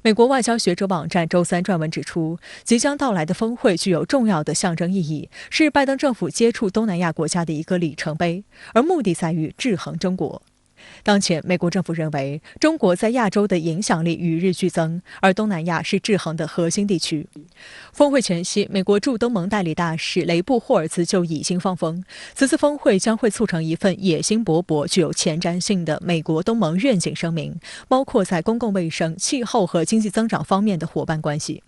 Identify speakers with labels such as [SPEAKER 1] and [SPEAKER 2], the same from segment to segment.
[SPEAKER 1] 美国外交学者网站周三撰文指出，即将到来的峰会具有重要的象征意义，是拜登政府接触东南亚国家的一个里程碑，而目的在于制衡中国。当前，美国政府认为中国在亚洲的影响力与日俱增，而东南亚是制衡的核心地区。峰会前夕，美国驻东盟代理大使雷布霍尔兹就已经放风，此次峰会将会促成一份野心勃勃、具有前瞻性的美国东盟愿景声明，包括在公共卫生、气候和经济增长方面的伙伴关系。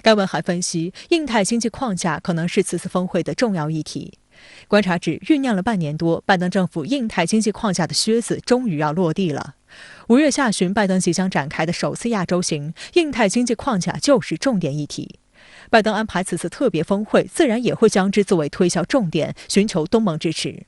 [SPEAKER 1] 该文还分析，印太经济框架可能是此次峰会的重要议题。观察指，酝酿了半年多，拜登政府印太经济框架的靴子终于要落地了。5月下旬，拜登即将展开的首次亚洲行，印太经济框架就是重点议题。拜登安排此次特别峰会，自然也会将之作为推销重点，寻求东盟支持。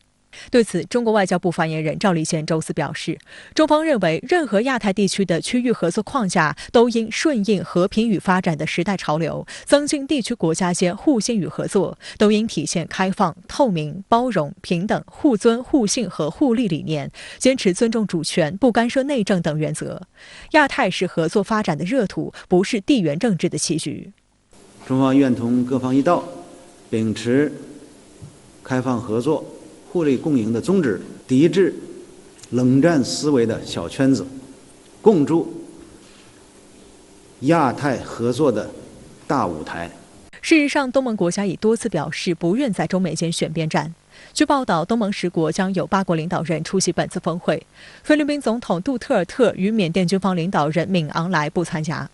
[SPEAKER 1] 对此，中国外交部发言人赵立坚周四表示，中方认为任何亚太地区的区域合作框架都应顺应和平与发展的时代潮流，增进地区国家间互信与合作，都应体现开放、透明、包容、平等、互尊、互信和互利理念，坚持尊重主权、不干涉内政等原则。亚太是合作发展的热土，不是地缘政治的棋局。
[SPEAKER 2] 中方愿同各方一道，秉持开放合作、互利共赢的宗旨，抵制冷战思维的小圈子，共筑亚太合作的大舞台。
[SPEAKER 1] 事实上，东盟国家已多次表示不愿在中美间选边站。据报道，东盟10国将有8国领导人出席本次峰会。菲律宾总统杜特尔特与缅甸军方领导人敏昂莱不参加。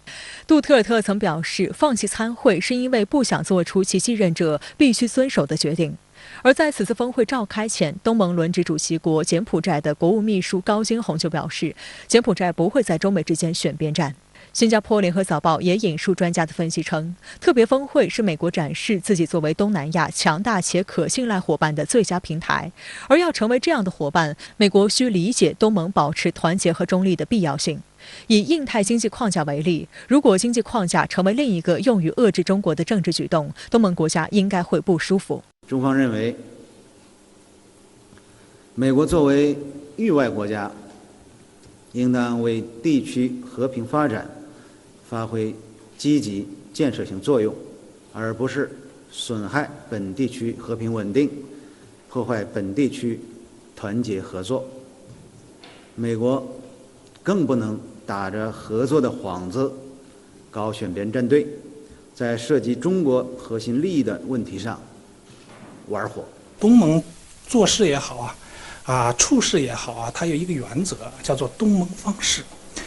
[SPEAKER 1] 杜特尔特曾表示，放弃参会是因为不想做出其继任者必须遵守的决定。而在此次峰会召开前，东盟轮值主席国柬埔寨的国务秘书高金洪就表示，柬埔寨不会在中美之间选边站。新加坡联合早报也引述专家的分析称，特别峰会是美国展示自己作为东南亚强大且可信赖伙伴的最佳平台，而要成为这样的伙伴，美国需理解东盟保持团结和中立的必要性。以印太经济框架为例，如果经济框架成为另一个用于遏制中国的政治举动，东盟国家应该会不舒服。
[SPEAKER 2] 中方认为，美国作为域外国家，应当为地区和平发展发挥积极建设性作用，而不是损害本地区和平稳定，破坏本地区团结合作。美国更不能打着合作的幌子搞选边站队，在涉及中国核心利益的问题上玩火。
[SPEAKER 3] 东盟做事也好处事也好它有一个原则，叫做东盟方式。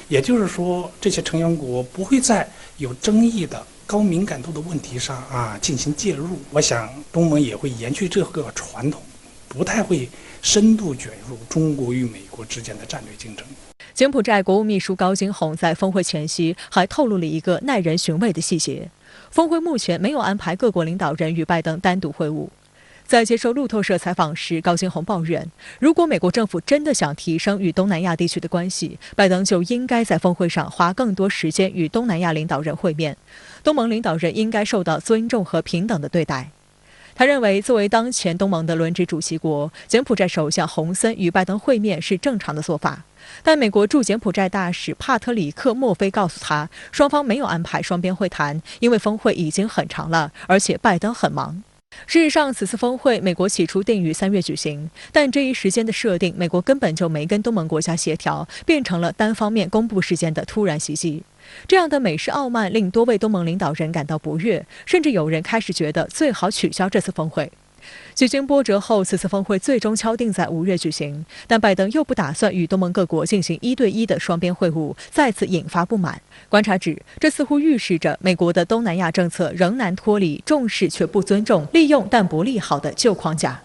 [SPEAKER 3] 也就是说，这些成员国不会在有争议的高敏感度的问题上进行介入。我想东盟也会延续这个传统，不太会深度卷入中国与美国之间的战略竞争。
[SPEAKER 1] 柬埔寨国务秘书高金洪在峰会前夕还透露了一个耐人寻味的细节：峰会目前没有安排各国领导人与拜登单独会晤。在接受路透社采访时，高金洪抱怨，如果美国政府真的想提升与东南亚地区的关系，拜登就应该在峰会上花更多时间与东南亚领导人会面，东盟领导人应该受到尊重和平等的对待。他认为，作为当前东盟的轮值主席国，柬埔寨首相洪森与拜登会面是正常的做法。但美国驻柬埔寨大使帕特里克·莫菲告诉他，双方没有安排双边会谈，因为峰会已经很长了，而且拜登很忙。事实上，此次峰会美国起初定于3月举行，但这一时间的设定，美国根本就没跟东盟国家协调，变成了单方面公布事件的突然袭击。这样的美式傲慢令多位东盟领导人感到不悦，甚至有人开始觉得最好取消这次峰会。几经波折后，此次峰会最终敲定在5月举行，但拜登又不打算与东盟各国进行1对1的双边会晤，再次引发不满。观察指，这似乎预示着美国的东南亚政策仍难脱离重视却不尊重、利用但不利好的旧框架。